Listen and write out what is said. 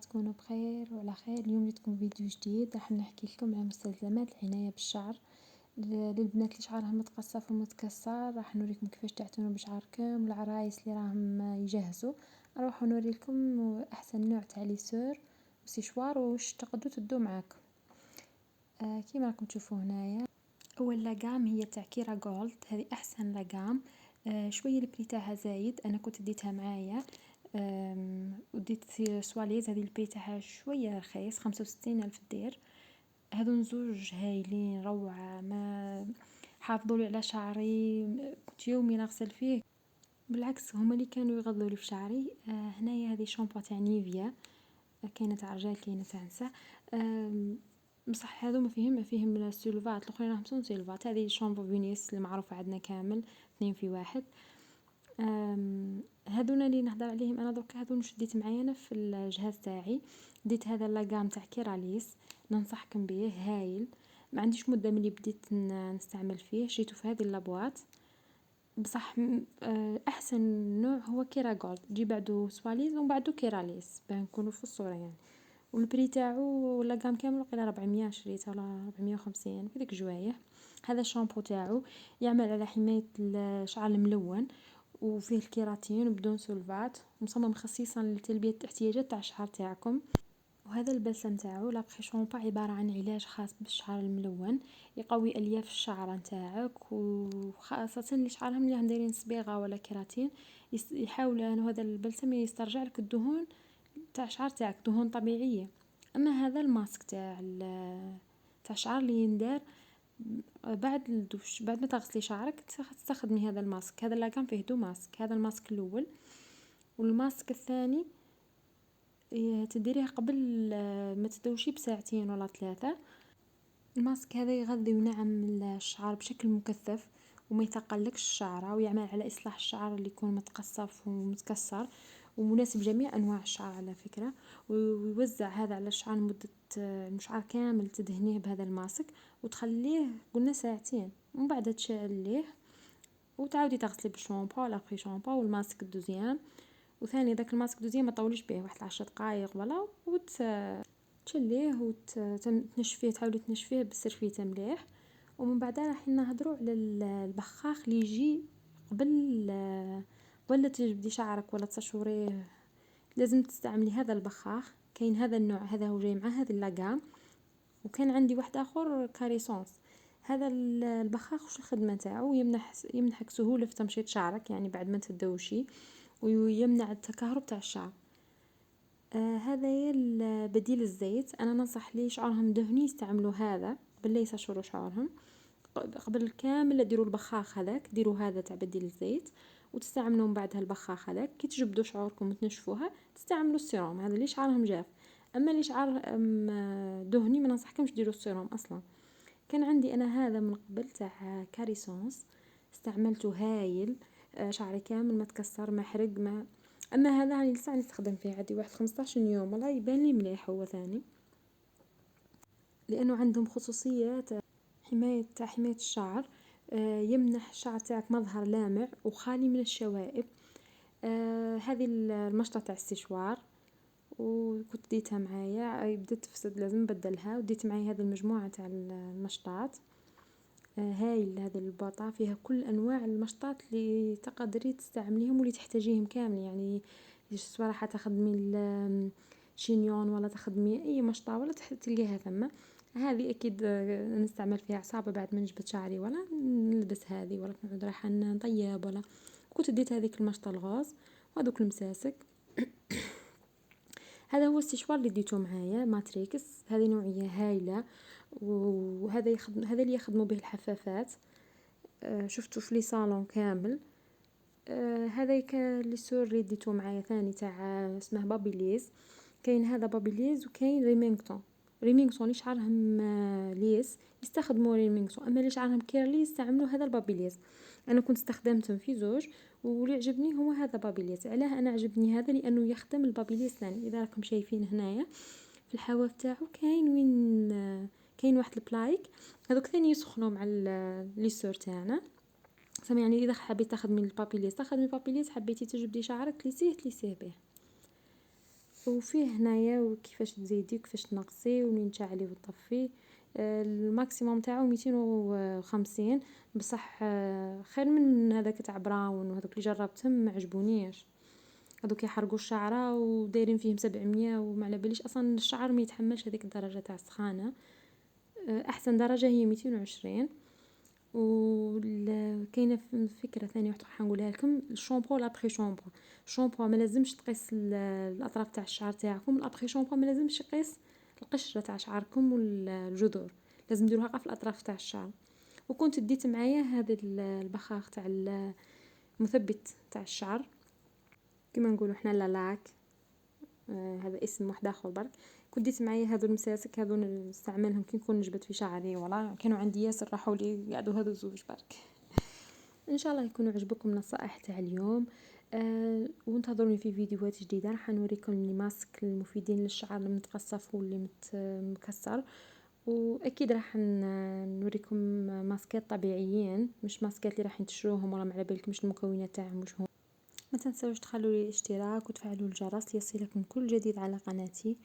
تكونوا بخير وعلى خير. اليوم جيتكم فيديو جديد راح نحكي لكم على مستلزمات العناية بالشعر للبنات اللي شعرها متقصف ومتكسر. راح نوريكم كيفاش تعتنوا بشعركم، والعرايس اللي راهم يجهزوا اروح نوري لكم احسن نوع تاع ليسور وسيشوار واش تقدروا تدو معاكم. كيما راكم تشوفوا هنايا اول لاقام هي تاع كيرا جولد، هذه احسن لاقام. شويه البري تاعها زايد، انا كنت ديتها معايا وديت سواليز. هذه البري تاعها شويه رخيص، 65 الف دير. هذون زوج هايلين روعه، ما حافظوا لي على شعري، كنت يومي نغسل فيه. بالعكس هما اللي كانوا يغضوا لي في شعري. هنايا هذه شامبو تاع نيفيا، كاينه تاع رجال كاينه تاع نساء. بصح هذو ما فيهم السيلفات، الاخرين راهم سيلفات. هذه شامبو فينيس المعروفه عندنا كامل، 2 في 1. هذونا اللي نهضر عليهم انا درك، هذو شديت معايا انا في الجهاز تاعي. ديت هذا لاقام تاع كيراليس، ننصحكم به، هايل. ما عنديش مده ملي بديت نستعمل فيه، شريته في هذه اللابوات. بصح احسن نوع هو كيرا جولد، تجي بعدو سواليز ومن بعدو كيراليس باه نكونوا في الصوره يعني. والبري تاعو لاقام كامل وقيله 400 شريته ولا 450 في ديك جوايه. هذا الشامبو تاعو يعمل على حمايه الشعر الملون، وفيه الكيراتين وبدون سلفات، مصمم خصيصا لتلبيه الاحتياجات تاع الشعر تاعكم. وهذا البلسم تاعو لابخي شامبو عباره عن علاج خاص بالشعر الملون، يقوي الياف الشعر نتاعك، وخاصه اللي شعرهم اللي دايرين صبيغه ولا كيراتين. يحاول انه هذا البلسم يسترجع لك الدهون تاع الشعر تاعك، دهون طبيعيه. اما هذا الماسك تاع الشعر اللي يندار بعد الدوش، بعد ما تغسلي شعرك تستخدمي هذا الماسك. هذا لاقام فيه دو ماسك، هذا الماسك الاول، والماسك الثاني تديريه قبل ما تدوشي بساعتين ولا 3. الماسك هذا يغذي وينعم الشعر بشكل مكثف، وما يثقلكش الشعر، ويعمل على اصلاح الشعر اللي يكون متقصف ومتكسر، ومناسب جميع انواع الشعر على فكره. ويوزع هذا على الشعر لمده الشعر كامل، تدهنيه بهذا الماسك وتخليه قلنا ساعتين، ومن بعد تشعليه وتعاودي تغسلي بالشامبو ولا بخي شامبو والماسك الدوزيام. وثاني ذاك الماسك دوزيام ما طوليش به، واحد 10 دقائق ولا، تشليه وتنشفيه، تحاولي تنشفيه بالسرفيته مليح. ومن بعد راح نهضروا على البخاخ اللي يجي قبل ولا تجبدي شعرك ولا تسشوريه، لازم تستعملي هذا البخاخ. كاين هذا النوع، هذا هو جاي مع هذا اللاقام. وكان عندي واحد اخر كاريسونس. هذا البخاخ وش الخدمه تاعو؟ يمنحك سهوله في تمشيط شعرك يعني بعد ما تدوشي، ويمنع التكهرب تاع الشعر. هذا هي بديل الزيت. انا ننصح لي شعرهم دهني يستعملوا هذا قبل لا يسشروا شعرهم. قبل كامل ديروا البخاخ هذاك، ديروا هذا تاع بديل الزيت، وتستعملوا من بعدها البخاخ هذاك. كي تجبدوا شعوركم وتنشفوها تستعملوا السيروم، هذا اللي شعرهم جاف. اما اللي شعر دهني ما ننصحكمش ديروا السيروم اصلا. كان عندي انا هذا من قبل تاع كاريسونس، استعملته هايل. شعري كامل ما تكسر ما حرق ما. اما هذا يعني لسه نستخدم فيه عادي واحد 15 يوم، والله يبان لي مليح هو ثاني، لانه عندهم خصوصيات حمايه الشعر. يمنح الشعر تاعك مظهر لامع وخالي من الشوائب. هذه المشطه تاع السشوار، وكنت ديتها معايا، بدات تفسد لازم نبدلها، وديت معايا هذه المجموعه تاع المشطات. هايل. هذه الباطة فيها كل انواع المشطات اللي تقدري تستعمليهم واللي تحتاجيهم كامل يعني. صراحه تخدمي الشينيون ولا تخدمي اي مشطه ولا تلقاها ثم. هذه اكيد نستعمل فيها عصابه بعد ما نجبد شعري ولا نلبس هذه، ولا نقعد رايحه نطيب ولا. كنت ديت هذيك المشطه الغاز وهذوك المساسك. هذا هو السشوار اللي ديته معايا ماتريكس، هذه نوعيه هايله. وهذا هذا اللي يخدموا به الحفافات. شفتوا في لي صالون كامل. هذا اللي سور اللي ديته معايا ثاني تاع اسمه بابيليز. كاين هذا بابيليز وكاين ريمينغتون. اللي شعرهم ليس يستخدموا ريمينغتون، اما اللي شعرهم كيرلي يستعملوا هذا البابيليز. انا كنت استخدمتهم في زوج، واللي عجبني هو هذا بابيليز. علاه انا عجبني هذا؟ لانه يخدم البابيليز ثاني. اذا راكم شايفين هنايا في الحواف تاعو كاين وين كاين واحد البلايك، هذوك ثاني يسخنوا مع ليسور تاعنا. سما يعني اذا حبيت تاخذ من البابيليز تاخذ من البابيليز، حبيتي تجبدي شعرك تليسيه به. وفيه هنايا وكيفاش تزيدي وكيفاش تنقصي ومنين تشعلي وتطفيه. الماكسيموم تاعو 250، بصح خير من هذاك تاع براون وهذوك اللي جربتهم ما عجبونيش. هذوك يحرقوا الشعره ودايرين فيهم 700 وما على باليش اصلا الشعر ما يتحملش هذيك الدرجه تاع السخانه. احسن درجه هي 220. كاينه فكره ثانيه واحده حنقولها لكم، الشامبو لابري شامبو. الشامبو ما لازمش تقيس الاطراف تاع الشعر تاعكم، الابري شامبو ما لازمش يقيس القشره تاع شعركم والجذور، لازم ديروها غير في الاطراف تاع الشعر. وكنت ديت معايا هذا البخاخ تاع المثبت تاع الشعر كما نقولوا احنا لالاك، هذا اسم واحد اخر برك. كنت ديت معايا هذو المساسك هذو نستعملهم كي نكون نجبد في شعري، والله كانوا عندي ياسر راحوا لي قعدوا هذو زوج برك. ان شاء الله يكونوا عجبكم النصائح تاع اليوم. وانتظروني في فيديوهات جديده راح نوريكم لي ماسك المفيدين للشعر المتقصف واللي مكسر. واكيد راح نوريكم ماسكات طبيعيين، مش ماسكات اللي راح تشتروهم ولا ما على بالكمش المكونات تاعهم وش هم. ما تنسوش تخلوا لي الاشتراك وتفعلوا الجرس ليصلكم كل جديد على قناتي.